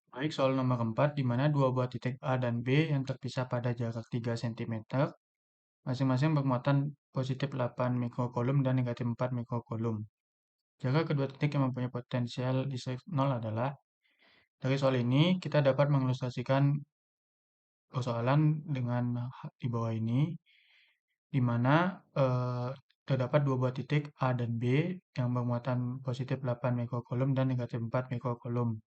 Baik, soal nomor 4, di mana dua buah titik A dan B yang terpisah pada jarak 3 cm, masing-masing bermuatan positif 8 mikrokulum dan negatif 4 mikrokulum. Jika kedua titik yang mempunyai potensial listrik 0 adalah, dari soal ini kita dapat mengilustrasikan persoalan dengan di bawah ini, di mana terdapat dua buah titik A dan B yang bermuatan positif 8 mikrokulum dan negatif 4 mikrokulum.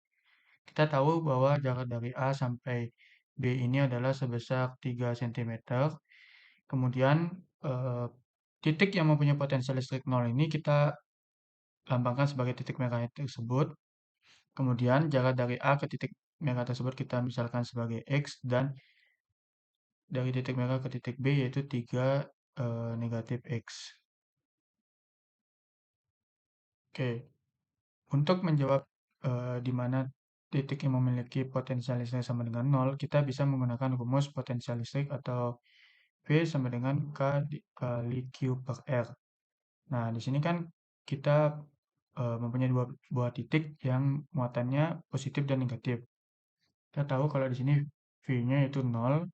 Kita tahu bahwa jarak dari A sampai B ini adalah sebesar 3 cm. Kemudian eh, titik yang mempunyai potensial listrik 0 ini kita lambangkan sebagai titik merah tersebut. Kemudian jarak dari A ke titik merah tersebut kita misalkan sebagai X, dan dari titik merah ke titik B yaitu 3 negatif X. Oke, untuk menjawab di mana titik yang memiliki potensial listrik sama dengan 0, kita bisa menggunakan rumus potensial listrik atau V sama dengan K dikali Q per R. Nah, di sini kan kita mempunyai dua buah titik yang muatannya positif dan negatif. Kita tahu kalau di sini V-nya itu 0,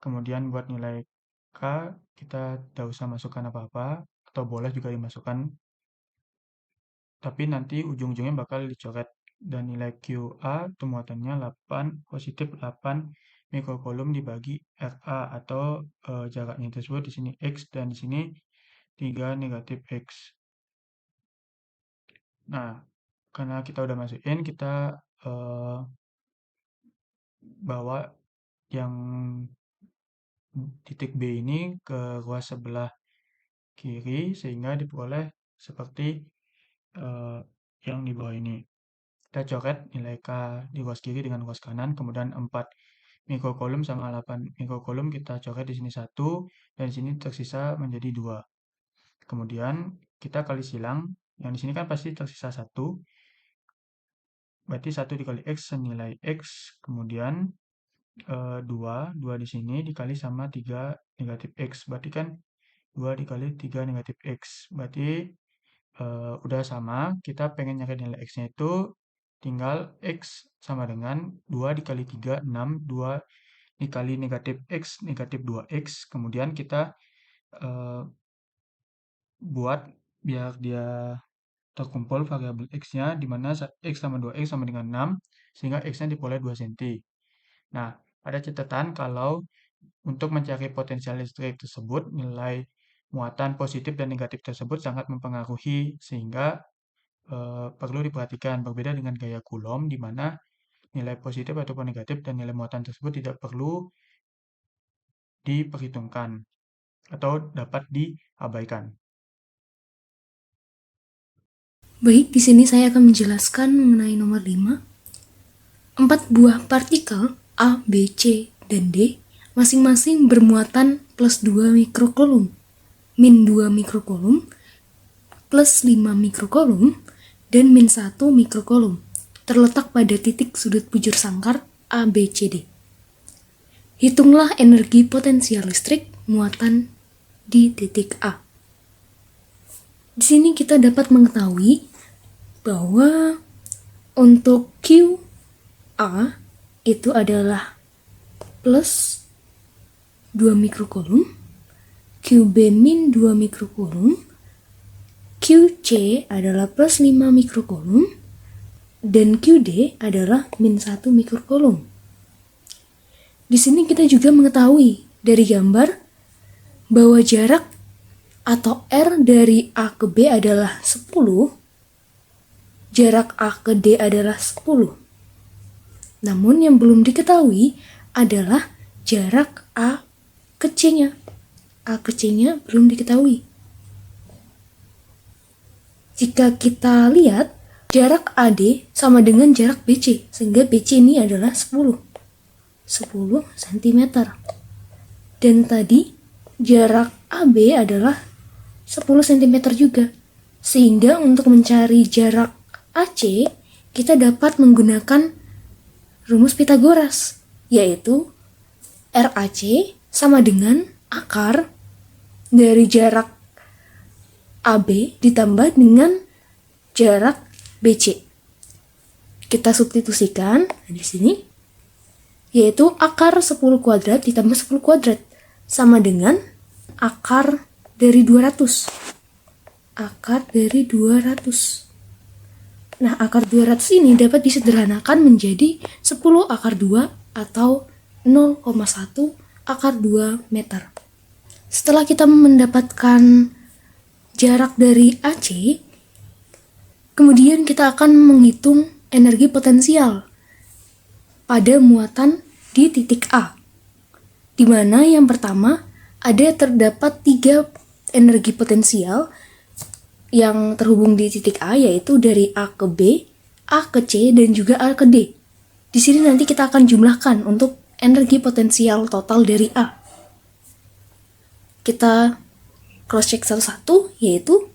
kemudian buat nilai K kita tidak usah masukkan apa-apa, atau boleh juga dimasukkan, tapi nanti ujung-ujungnya bakal dicoret. Dan nilai QA itu muatannya 8, positif 8 mikrokulum dibagi RA, atau jaraknya tersebut di sini X dan di sini 3 negatif X. Nah, karena kita udah masukin, kita eh, bawa yang titik B ini ke ruas sebelah kiri sehingga diperoleh seperti eh, yang di bawah ini. Kita coret nilai K di ruas kiri dengan ruas kanan, kemudian 4 mikrokulum sama 8 mikrokulum kita coret di sini 1, dan di sini tersisa menjadi 2. Kemudian kita kali silang, yang di sini kan pasti tersisa 1, berarti 1 dikali X senilai X, kemudian 2 di sini dikali sama 3 negatif X, berarti kan 2 dikali 3 negatif X, berarti udah sama. Kita pengen nyari nilai X-nya itu, tinggal X sama dengan 2 dikali 3, 6, 2 dikali negatif X, negatif 2X, kemudian kita eh, buat biar dia terkumpul variabel X-nya, di mana X sama 2X sama dengan 6, sehingga X-nya diperoleh 2 cm. Nah, ada catatan kalau untuk mencari potensial listrik tersebut, nilai muatan positif dan negatif tersebut sangat mempengaruhi, sehingga perlu diperhatikan. Berbeda dengan gaya Coulomb, di mana nilai positif ataupun negatif dan nilai muatan tersebut tidak perlu diperhitungkan atau dapat diabaikan. Baik, di sini saya akan menjelaskan mengenai nomor 5. 4 buah partikel A, B, C, dan D masing-masing bermuatan plus 2 mikrokulum, min 2 mikrokulum, plus 5 mikrokulum, dan min 1 mikrokulum, terletak pada titik sudut bujur sangkar A, B, C, D. Hitunglah energi potensial listrik muatan di titik A. Di sini kita dapat mengetahui bahwa untuk Q A itu adalah plus 2 mikrokulum, QB min 2 mikrokulum, QC adalah plus 5 mikrokulum, dan QD adalah min 1 mikrokulum. Di sini kita juga mengetahui dari gambar bahwa jarak atau R dari A ke B adalah 10, jarak A ke D adalah 10. Namun yang belum diketahui adalah jarak A ke C-nya. A ke C-nya belum diketahui. Jika kita lihat, jarak AD sama dengan jarak BC, sehingga BC ini adalah 10 cm. Dan tadi jarak AB adalah 10 cm juga. Sehingga untuk mencari jarak AC, kita dapat menggunakan rumus Pythagoras, yaitu RAC sama dengan akar dari jarak AB ditambah dengan jarak BC. Kita substitusikan di sini, yaitu akar 10 kuadrat ditambah 10 kuadrat sama dengan akar dari 200. Akar dari 200. Nah, akar 200 ini dapat disederhanakan menjadi 10 akar 2 atau 0,1 akar 2 meter. Setelah kita mendapatkan jarak dari AC, kemudian kita akan menghitung energi potensial pada muatan di titik A, di mana yang pertama terdapat 3 energi potensial yang terhubung di titik A, yaitu dari A ke B, A ke C, dan juga A ke D. Di sini nanti kita akan jumlahkan untuk energi potensial total dari A. Kita cross check satu-satu, yaitu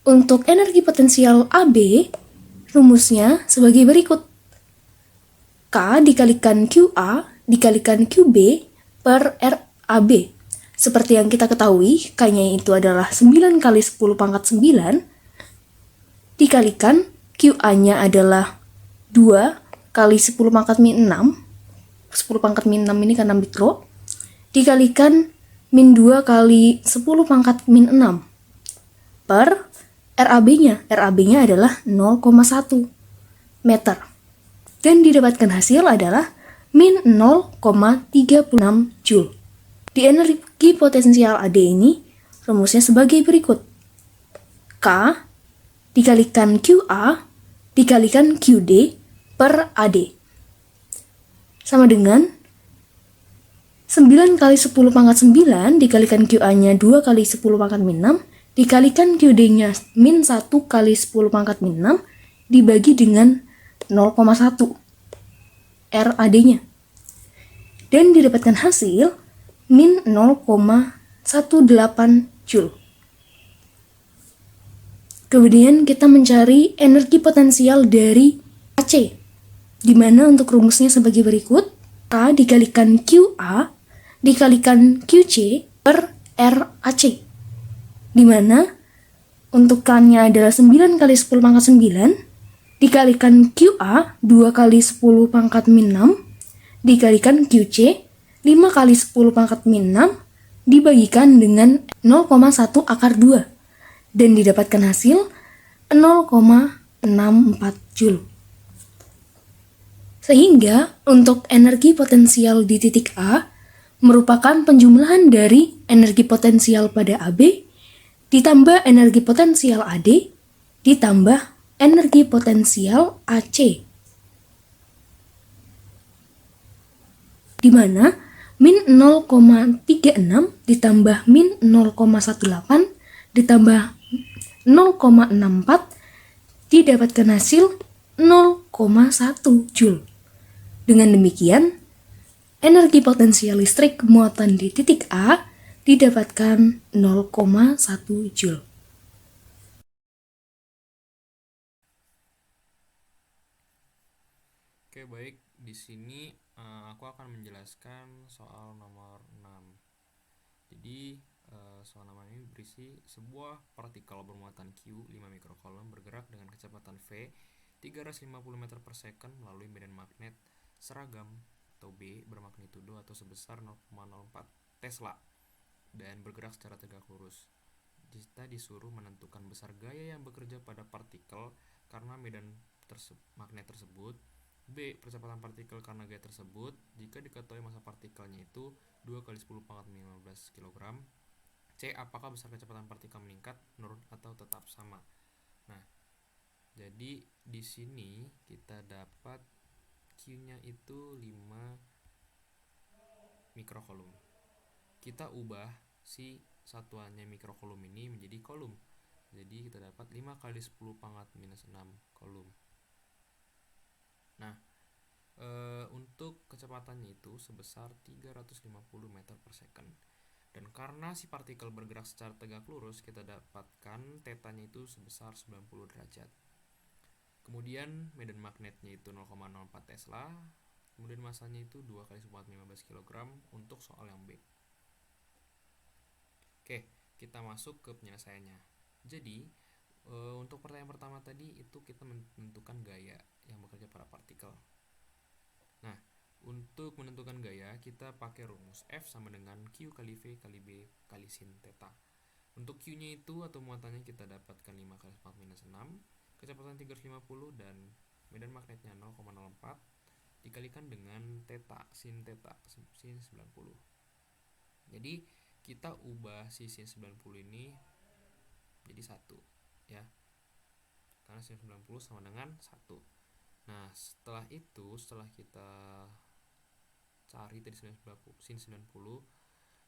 untuk energi potensial AB, rumusnya sebagai berikut. K dikalikan QA dikalikan QB per RAB. Seperti yang kita ketahui, K-nya itu adalah 9 kali 10 pangkat 9, dikalikan QA-nya adalah 2 kali 10 pangkat min 6, 10 pangkat min 6 ini karena mikro, dikalikan min 2 kali 10 pangkat min 6, per RAB-nya. RAB-nya adalah 0,1 meter. Dan didapatkan hasil adalah min 0,36 Joule. Di energi potensial AD ini, rumusnya sebagai berikut. K dikalikan QA dikalikan QD per AD. Sama dengan 9 kali 10 pangkat 9 dikalikan QA-nya 2 kali 10 pangkat min 6 dikalikan QD-nya min 1 kali 10 pangkat min 6 dibagi dengan 0,1 RAD-nya. Dan didapatkan hasil min 0,18 Joule. Kemudian kita mencari energi potensial dari AC, di mana untuk rumusnya sebagai berikut. K dikalikan QA dikalikan QC per RAC, di mana untuk K-nya adalah 9 kali 10 pangkat 9 dikalikan QA 2 kali 10 pangkat min 6 dikalikan QC 5 kali 10 pangkat min 6 dibagikan dengan 0,1 akar 2 dan didapatkan hasil 0,64 Joule. Sehingga untuk energi potensial di titik A merupakan penjumlahan dari energi potensial pada AB ditambah energi potensial AD ditambah energi potensial AC, di mana min 0,36 ditambah min 0,18 ditambah 0,64 didapatkan hasil 0,1 Joule. Dengan demikian, energi potensial listrik muatan di titik A didapatkan 0,1 Joule. Oke, baik. Di sini aku akan menjelaskan soal nomor 6. Jadi, soal nomor ini berisi sebuah partikel bermuatan Q 5 mikrocoulomb bergerak dengan kecepatan V 350 meter per second melalui medan magnet seragam atau B bermagnitudo atau sebesar 0,04 Tesla dan bergerak secara tegak lurus. Kita disuruh menentukan besar gaya yang bekerja pada partikel karena medan magnet tersebut. B. Percepatan partikel karena gaya tersebut jika diketahui masa partikelnya itu 2 kali 10 pangkat 15 kg. C. Apakah besar kecepatan partikel meningkat, menurun, atau tetap sama? Nah, jadi di sini kita dapat Q-nya itu 5 mikrocoulomb. Kita ubah si satuannya mikrocoulomb ini menjadi coulomb. Jadi kita dapat 5 kali 10 pangkat minus 6 coulomb. Nah, untuk kecepatannya itu sebesar 350 meter per second. Dan karena si partikel bergerak secara tegak lurus, kita dapatkan tetanya itu sebesar 90 derajat. Kemudian medan magnetnya itu 0,04 Tesla. Kemudian masanya itu 2 kali 10 15 kg untuk soal yang B. Oke, kita masuk ke penyelesaiannya. Jadi, Untuk pertanyaan pertama tadi itu kita menentukan gaya yang bekerja pada partikel. Nah, untuk menentukan gaya kita pakai rumus F sama dengan Q kali V kali B kali sin theta. Untuk Q-nya itu atau muatannya kita dapatkan 5 kali 4 minus 6, kecepatan 350 dan medan magnetnya 0,04 dikalikan dengan theta, sin 90. Jadi kita ubah si sin 90 ini jadi 1 ya. Karena sin 90 sama dengan 1. Nah, setelah kita cari tadi sin 90,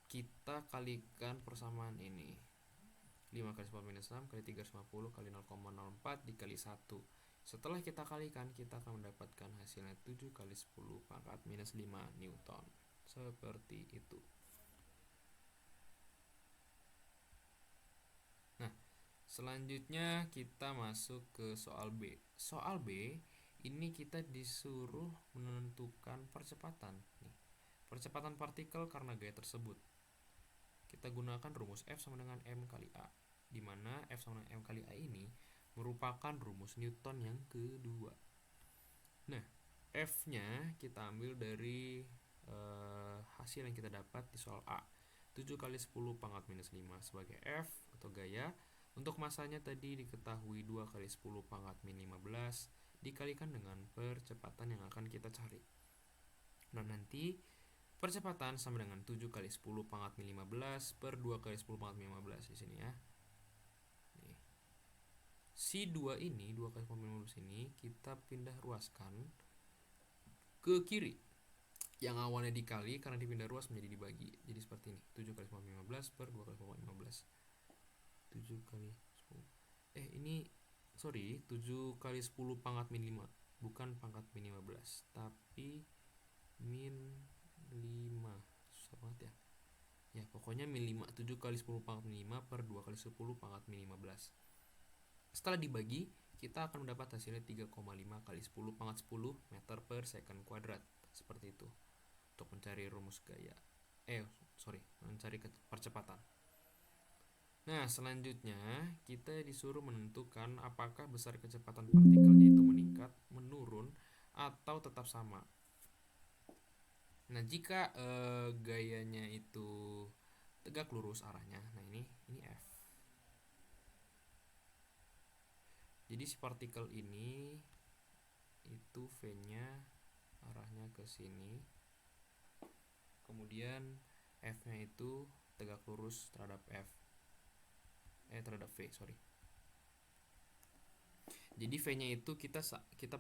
kita kalikan persamaan ini. 5 kali 10 minus 6 kali 350 kali 0,04 dikali 1. Setelah kita kalikan, kita akan mendapatkan hasilnya 7 kali 10 pangkat minus 5 Newton. Seperti itu. Nah, selanjutnya kita masuk ke soal B. Soal B, ini kita disuruh menentukan percepatan. Nih, percepatan partikel karena gaya tersebut. Kita gunakan rumus F sama dengan M kali A, di mana F sama dengan M kali A ini merupakan rumus Newton yang kedua. Nah, F-nya kita ambil dari hasil yang kita dapat di soal A. 7 kali 10 pangkat minus 5 sebagai F atau gaya. Untuk masanya tadi diketahui 2 kali 10 pangkat min 15 dikalikan dengan percepatan yang akan kita cari. Nah, nanti percepatan sama dengan 7 kali 10 pangkat min 15 per 2 kali 10 pangkat min 15 di sini ya. Nih. Si 2 ini, 2 kali 10 min 15 ini kita pindah ruaskan ke kiri. Yang awalnya dikali karena dipindah ruas menjadi dibagi. Jadi seperti ini. 7 kali 10 min 15 per 2 kali 10 min 15. 7 kali 10. Ini sorry, 7 kali 10 pangkat min 5. Bukan pangkat min 15, tapi min 5. Susah banget ya. Ya, pokoknya min 5. 7 kali 10 pangkat min 5 per 2 kali 10 pangkat min 15. Setelah dibagi, kita akan mendapat hasilnya 3,5 kali 10 pangkat 10 meter per second kuadrat. Seperti itu. Untuk mencari rumus gaya. Mencari percepatan. Nah, selanjutnya kita disuruh menentukan apakah besar kecepatan partikelnya itu meningkat, menurun, atau tetap sama. Nah, jika gayanya itu tegak lurus arahnya, nah ini F. Jadi si partikel ini itu V-nya arahnya ke sini. Kemudian F-nya itu tegak lurus terhadap terhadap V, sorry. Jadi V-nya itu kita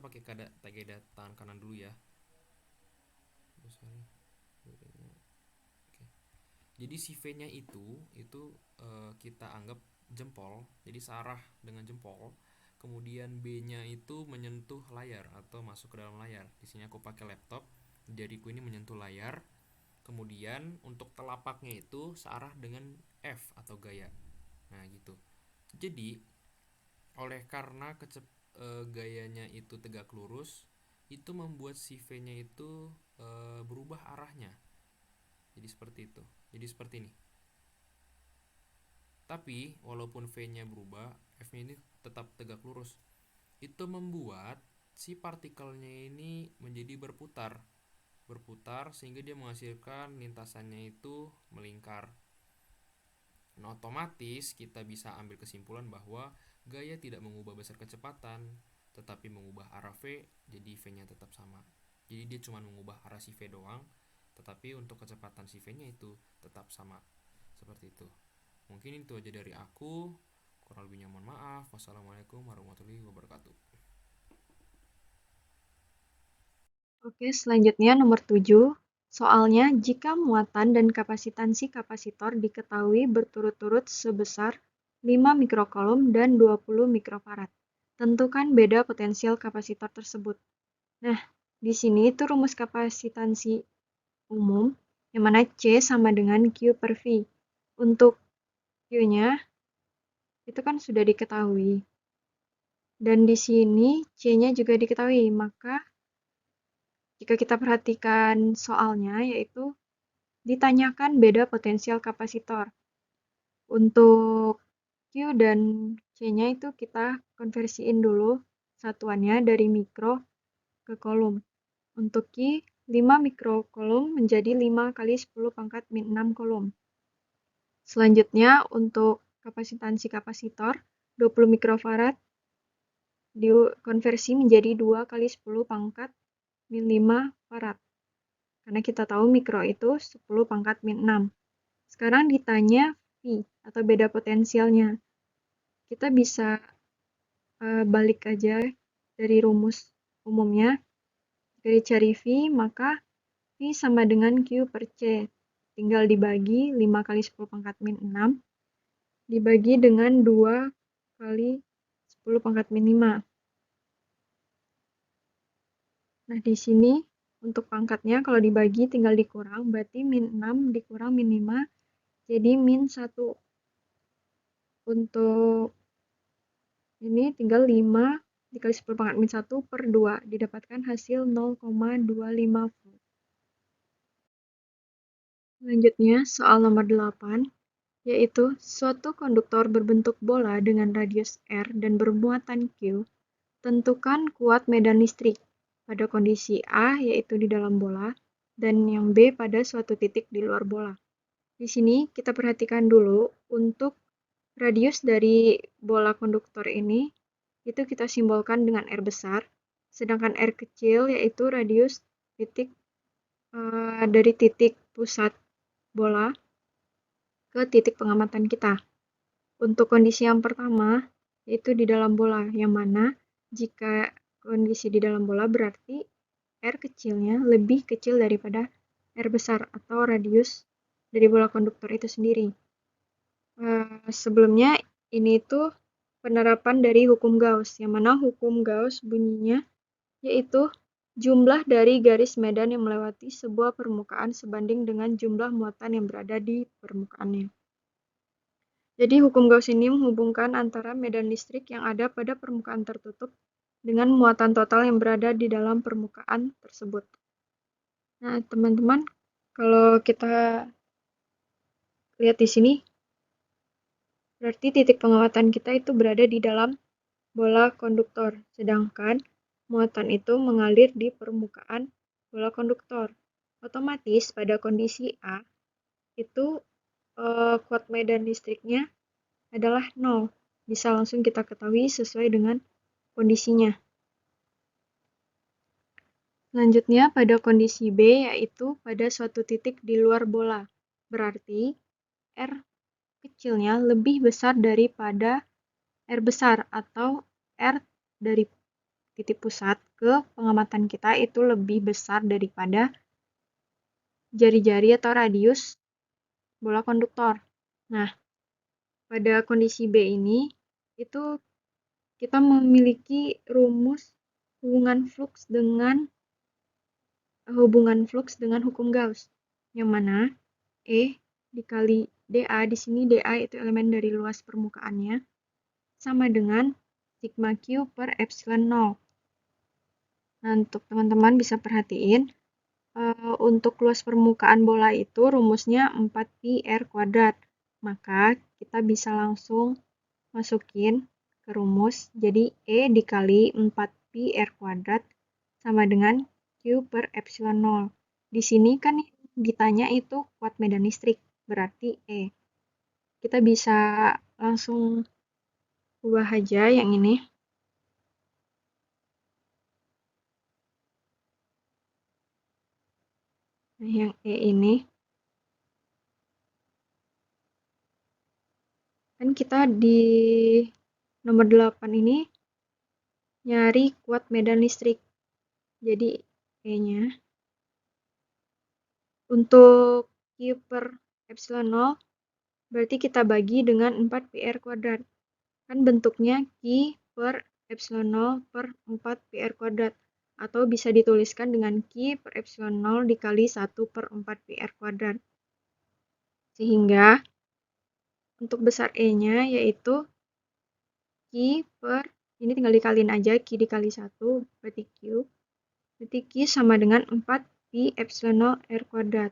pakai kaidah tangan kanan dulu ya. Oke. Jadi si V-nya itu kita anggap jempol, jadi searah dengan jempol. Kemudian B-nya itu menyentuh layar atau masuk ke dalam layar. Di sini aku pakai laptop, jariku ini menyentuh layar. Kemudian untuk telapaknya itu searah dengan F atau gaya. Nah, gitu. Jadi oleh karena gayanya itu tegak lurus, itu membuat si V-nya itu berubah arahnya. Jadi seperti itu. Jadi seperti ini. Tapi walaupun V-nya berubah, F-nya ini tetap tegak lurus. Itu membuat si partikelnya ini menjadi berputar sehingga dia menghasilkan lintasannya itu melingkar. Nah, otomatis kita bisa ambil kesimpulan bahwa gaya tidak mengubah besar kecepatan, tetapi mengubah arah V, jadi V-nya tetap sama. Jadi dia cuma mengubah arah si V doang, tetapi untuk kecepatan si V-nya itu tetap sama. Seperti itu. Mungkin itu aja dari aku. Kurang lebihnya mohon maaf. Wassalamualaikum warahmatullahi wabarakatuh. Oke, selanjutnya nomor 7. Soalnya, jika muatan dan kapasitansi kapasitor diketahui berturut-turut sebesar 5 mikrocoulomb dan 20 mikrofarad. Tentukan beda potensial kapasitor tersebut. Nah, di sini itu rumus kapasitansi umum, yang mana C sama dengan Q per V. Untuk Q-nya, itu kan sudah diketahui. Dan di sini C-nya juga diketahui, maka jika kita perhatikan soalnya, yaitu ditanyakan beda potensial kapasitor. Untuk Q dan C C-nya itu kita konversiin dulu satuannya dari mikro ke kolom. Untuk Q, 5 mikrokolom menjadi 5 kali 10 pangkat min 6 kolom. Selanjutnya untuk kapasitansi kapasitor 20 mikrofarad dikonversi menjadi 2 kali 10 pangkat min 5 farad. Karena kita tahu mikro itu 10 pangkat min 6. Sekarang ditanya V atau beda potensialnya. Kita bisa balik aja dari rumus umumnya. Jika dicari V, maka V sama dengan Q per C. Tinggal dibagi 5 kali 10 pangkat min 6 dibagi dengan 2 kali 10 pangkat min 5. Nah, di sini untuk pangkatnya kalau dibagi tinggal dikurang, berarti min 6 dikurang min 5 jadi min 1. Untuk ini tinggal 5 dikali 10 pangkat min 1 per 2 didapatkan hasil 0,25 volt. Selanjutnya soal nomor 8, yaitu suatu konduktor berbentuk bola dengan radius R dan bermuatan Q. Tentukan kuat medan listrik pada kondisi A, yaitu di dalam bola, dan yang B pada suatu titik di luar bola. Di sini kita perhatikan dulu untuk radius dari bola konduktor ini, itu kita simbolkan dengan R besar, sedangkan R kecil yaitu radius titik dari titik pusat bola ke titik pengamatan kita. Untuk kondisi yang pertama, yaitu di dalam bola, yang mana jika kondisi di dalam bola berarti R kecilnya lebih kecil daripada R besar atau radius dari bola konduktor itu sendiri. Sebelumnya ini tuh penerapan dari hukum Gauss, yang mana hukum Gauss bunyinya yaitu jumlah dari garis medan yang melewati sebuah permukaan sebanding dengan jumlah muatan yang berada di permukaannya. Jadi hukum Gauss ini menghubungkan antara medan listrik yang ada pada permukaan tertutup dengan muatan total yang berada di dalam permukaan tersebut. Nah, teman-teman, kalau kita lihat di sini, berarti titik pengamatan kita itu berada di dalam bola konduktor, sedangkan muatan itu mengalir di permukaan bola konduktor. Otomatis pada kondisi A, itu kuat medan listriknya adalah 0. Bisa langsung kita ketahui sesuai dengan kondisinya. Selanjutnya pada kondisi B, yaitu pada suatu titik di luar bola. Berarti R kecilnya lebih besar daripada R besar, atau R dari titik pusat ke pengamatan kita itu lebih besar daripada jari-jari atau radius bola konduktor. Nah, pada kondisi B ini, itu kita memiliki rumus hubungan flux dengan hukum Gauss, yang mana E dikali dA, di sini dA itu elemen dari luas permukaannya, sama dengan sigma Q per epsilon 0. Nah, untuk teman-teman bisa perhatiin, untuk luas permukaan bola itu rumusnya 4πr². Maka kita bisa langsung masukin ke rumus, jadi E dikali 4πr² sama dengan Q per epsilon 0. Di sini kan ditanya itu kuat medan listrik, berarti E. Kita bisa langsung ubah aja yang ini. Nah, yang E ini kan kita di nomor 8 ini nyari kuat medan listrik. Jadi E-nya untuk Q per epsilon 0 berarti kita bagi dengan 4πr². Kan bentuknya Q per epsilon 0 per 4πr². Atau bisa dituliskan dengan Q per epsilon 0 dikali 1 per 4πr². Sehingga untuk besar E-nya yaitu Q per, ini tinggal dikaliin aja, Q dikali 1 berarti Q. Berarti Q sama dengan 4π epsilon 0 R².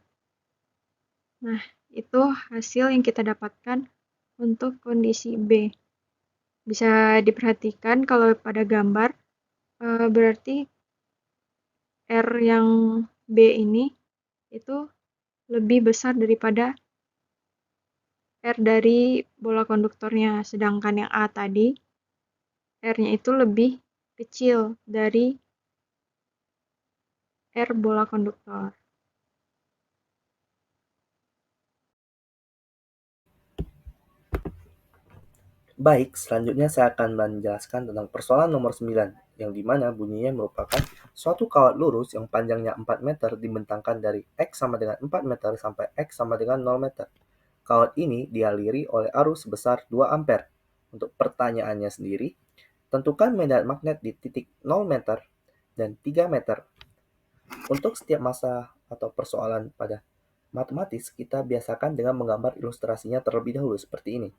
Nah, itu hasil yang kita dapatkan untuk kondisi B. Bisa diperhatikan kalau pada gambar, berarti R yang B ini itu lebih besar daripada R dari bola konduktornya. Sedangkan yang A tadi, R-nya itu lebih kecil dari R bola konduktor. Baik, selanjutnya saya akan menjelaskan tentang persoalan nomor 9, yang dimana bunyinya merupakan suatu kawat lurus yang panjangnya 4 meter dibentangkan dari X sama dengan 4 meter sampai X sama dengan 0 meter. Kawat ini dialiri oleh arus sebesar 2 ampere. Untuk pertanyaannya sendiri, tentukan medan magnet di titik 0 meter dan 3 meter. Untuk setiap masa atau persoalan pada matematis, kita biasakan dengan menggambar ilustrasinya terlebih dahulu seperti ini.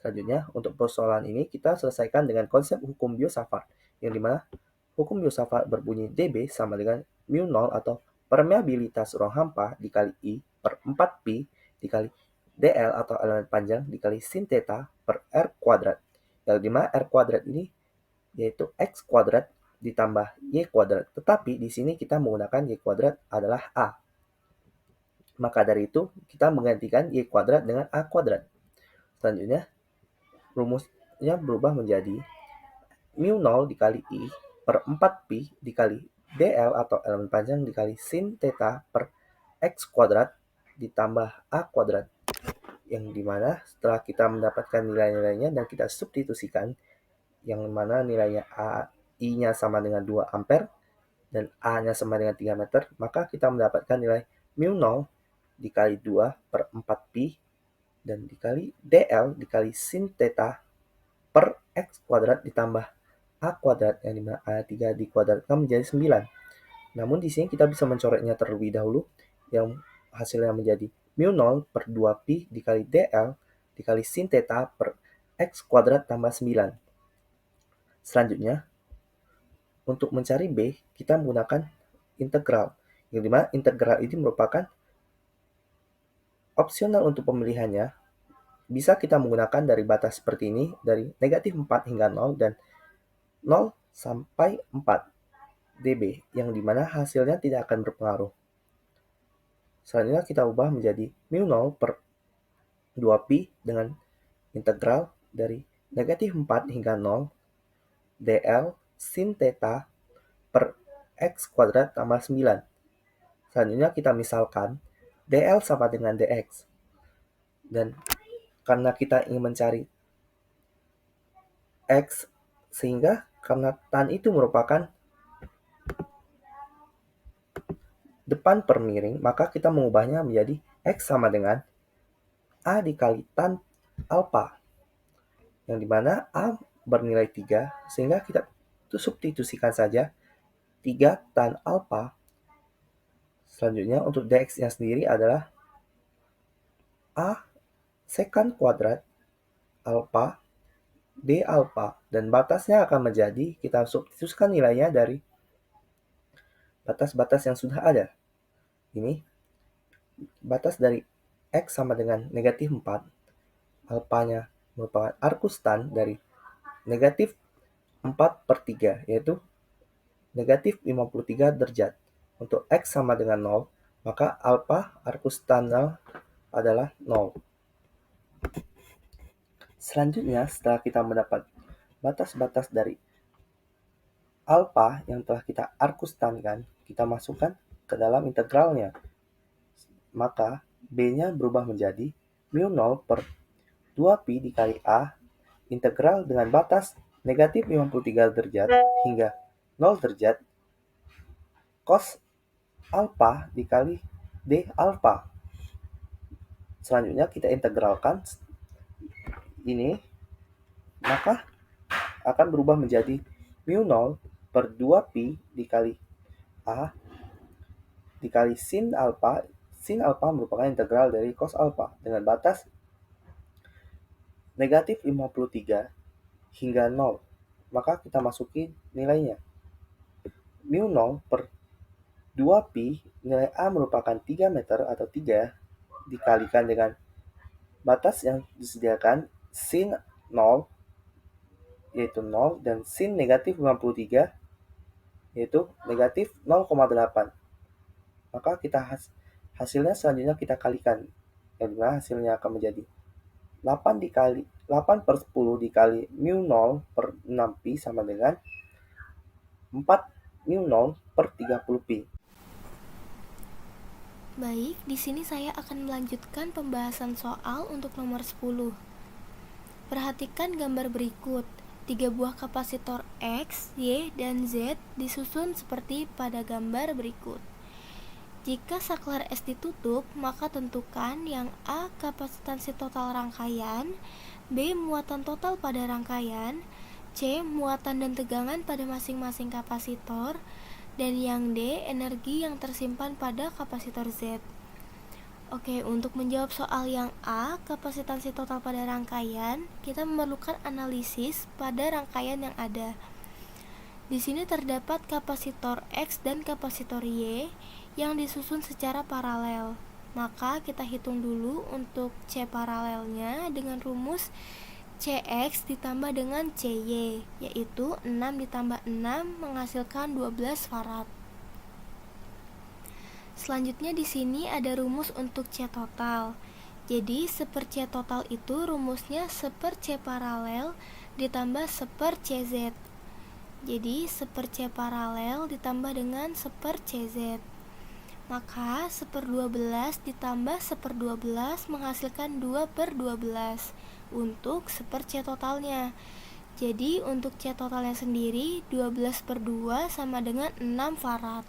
Selanjutnya, untuk persoalan ini kita selesaikan dengan konsep hukum Biot-Savart, yang dimana hukum Biot-Savart berbunyi dB sama dengan mu 0 atau permeabilitas ruang hampa dikali I per 4pi dikali dl atau elemen panjang dikali sin theta per r kuadrat. Yang dimana r kuadrat ini yaitu x kuadrat ditambah y kuadrat. Tetapi di sini kita menggunakan y kuadrat adalah a. Maka dari itu kita menggantikan y kuadrat dengan a kuadrat. Selanjutnya rumusnya berubah menjadi mu 0 dikali I per 4pi dikali dl atau elemen panjang dikali sin theta per x kuadrat ditambah a kuadrat. Yang dimana setelah kita mendapatkan nilai-nilainya dan kita substitusikan, yang mana nilainya I-nya sama dengan 2 ampere dan A-nya sama dengan 3 meter, maka kita mendapatkan nilai mu 0 dikali 2 per 4pi dan dikali dl dikali sin theta per x kuadrat ditambah a kuadrat, yang dimana a3 dikuadratkan menjadi 9. Namun di sini kita bisa mencoretnya terlebih dahulu, yang hasilnya menjadi mu 0 per 2pi dikali dl dikali sin theta per x kuadrat tambah 9. Selanjutnya, untuk mencari B, kita menggunakan integral, yang dimana integral ini merupakan opsional untuk pemilihannya. Bisa kita menggunakan dari batas seperti ini, dari negatif 4 hingga 0 dan 0 sampai 4 dB, yang dimana hasilnya tidak akan berpengaruh. Selanjutnya kita ubah menjadi mu 0 per 2pi dengan integral dari negatif 4 hingga 0 dl sin theta per x kuadrat tambah 9. Selanjutnya kita misalkan dl sama dengan dx. Dan karena kita ingin mencari x, sehingga karena tan itu merupakan depan per miring, maka kita mengubahnya menjadi x sama dengan a dikali tan alpha, yang dimana a bernilai 3, sehingga kita substitusikan saja 3 tan alpha. Selanjutnya untuk dx-nya sendiri adalah a secant kuadrat alpha d alpha, dan batasnya akan menjadi, kita substitusikan nilainya dari batas-batas yang sudah ada. Ini batas dari x sama dengan negatif 4, alpanya merupakan arcus tan dari negatif 4 per 3, yaitu negatif 53 derajat. Untuk x sama dengan 0, maka alpha arcus tan adalah 0. Selanjutnya, setelah kita mendapat batas-batas dari alpha yang telah kita arcus tankan, kita masukkan ke dalam integralnya. Maka B-nya berubah menjadi mu 0 per 2pi dikali A integral dengan batas negatif 53 derajat hingga 0 derajat cos alpha dikali D alpha. Selanjutnya kita integralkan ini, maka akan berubah menjadi mu 0 per 2pi dikali A dikali sin alpha. Sin alpha merupakan integral dari cos alpha dengan batas negatif 53 hingga 0. Maka kita masuki nilainya. Mu 0 per 2pi, nilai A merupakan 3 meter atau 3, dikalikan dengan batas yang disediakan sin 0 yaitu 0, dan sin negatif 53, yaitu negatif 0,8. Maka hasilnya selanjutnya kita kalikan, yang dimana hasilnya akan menjadi 8 per 10 dikali mu 0 per 6 pi sama dengan 4 mu 0 per 30 pi. Baik, di sini saya akan melanjutkan pembahasan soal untuk nomor 10. Perhatikan gambar berikut. 3 buah kapasitor X, Y, dan Z disusun seperti pada gambar berikut. Jika saklar S ditutup, maka tentukan yang A kapasitansi total rangkaian, B muatan total pada rangkaian, C muatan dan tegangan pada masing-masing kapasitor, dan yang D energi yang tersimpan pada kapasitor Z. Oke, untuk menjawab soal yang A, kapasitansi total pada rangkaian, kita memerlukan analisis pada rangkaian yang ada. Di sini terdapat kapasitor X dan kapasitor Y yang disusun secara paralel. Maka kita hitung dulu untuk C paralelnya dengan rumus CX ditambah dengan CY, yaitu 6 ditambah 6 menghasilkan 12 farad. Selanjutnya di sini ada rumus untuk C total. Jadi 1/C total itu rumusnya 1/C paralel ditambah 1/CZ. Jadi 1/C paralel ditambah dengan 1/CZ. Maka 1/12 ditambah 1/12 menghasilkan 2/12 untuk 1/C totalnya. Jadi untuk C totalnya sendiri 12/2 sama dengan 6 farad.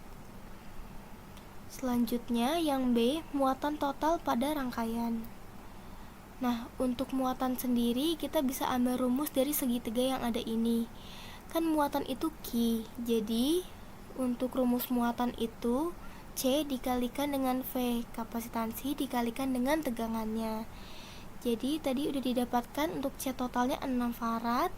Selanjutnya yang B, muatan total pada rangkaian. Nah, untuk muatan sendiri kita bisa ambil rumus dari segitiga yang ada ini. Kan muatan itu Q. Jadi untuk rumus muatan itu C dikalikan dengan V, kapasitansi dikalikan dengan tegangannya. Jadi tadi udah didapatkan untuk C totalnya 6 farad.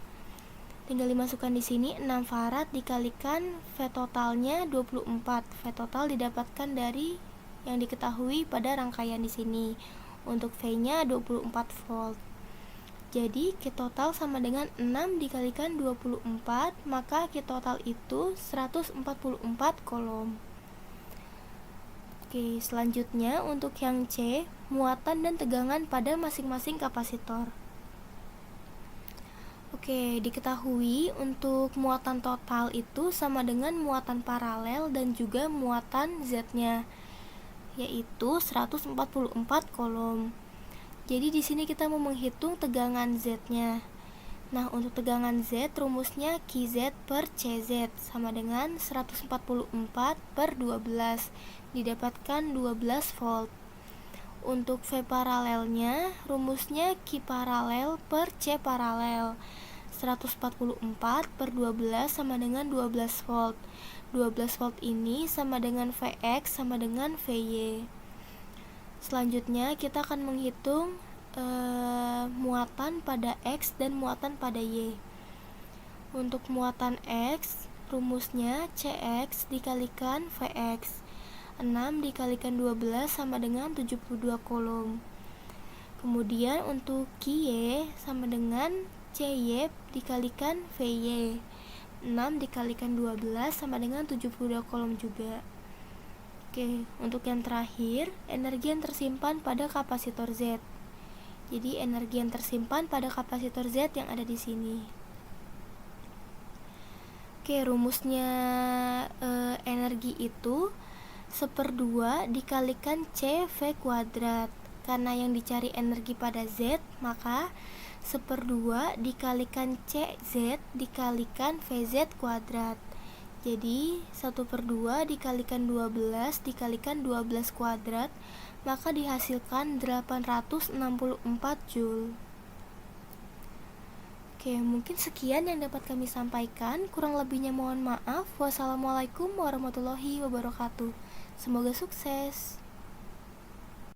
Tinggal dimasukkan di sini 6 farad dikalikan V totalnya 24. V total didapatkan dari yang diketahui pada rangkaian di sini. Untuk V-nya 24 volt. Jadi Q total sama dengan 6 dikalikan 24, maka Q total itu 144 kolom. Oke, selanjutnya untuk yang C, muatan dan tegangan pada masing-masing kapasitor. Oke, diketahui untuk muatan total itu sama dengan muatan paralel dan juga muatan Z-nya, yaitu 144 kolom. Jadi di sini kita mau menghitung tegangan Z-nya. Nah, untuk tegangan Z rumusnya QZ per CZ sama dengan 144 per 12, didapatkan 12 volt. Untuk V paralelnya rumusnya Q paralel per C paralel, 144 per 12 sama dengan 12 volt. 12 volt ini sama dengan Vx sama dengan Vy. Selanjutnya kita akan menghitung muatan pada X dan muatan pada Y. Untuk muatan X rumusnya Cx dikalikan Vx, 6 dikalikan 12 sama dengan 72 kolom. Kemudian untuk QY sama dengan CY dikalikan VY, 6 dikalikan 12 sama dengan 72 kolom juga. Oke, untuk yang terakhir, energi yang tersimpan pada kapasitor Z. Jadi energi yang tersimpan pada kapasitor Z yang ada di sini. Oke, rumusnya energi itu 1/2 dikalikan CV kuadrat. Karena yang dicari energi pada Z, maka 1/2 dikalikan CZ dikalikan VZ kuadrat. Jadi 1/2 dikalikan 12 dikalikan 12 kuadrat, maka dihasilkan 864 Joule. Oke, mungkin sekian yang dapat kami sampaikan. Kurang lebihnya mohon maaf. Wassalamualaikum warahmatullahi wabarakatuh. Semoga sukses.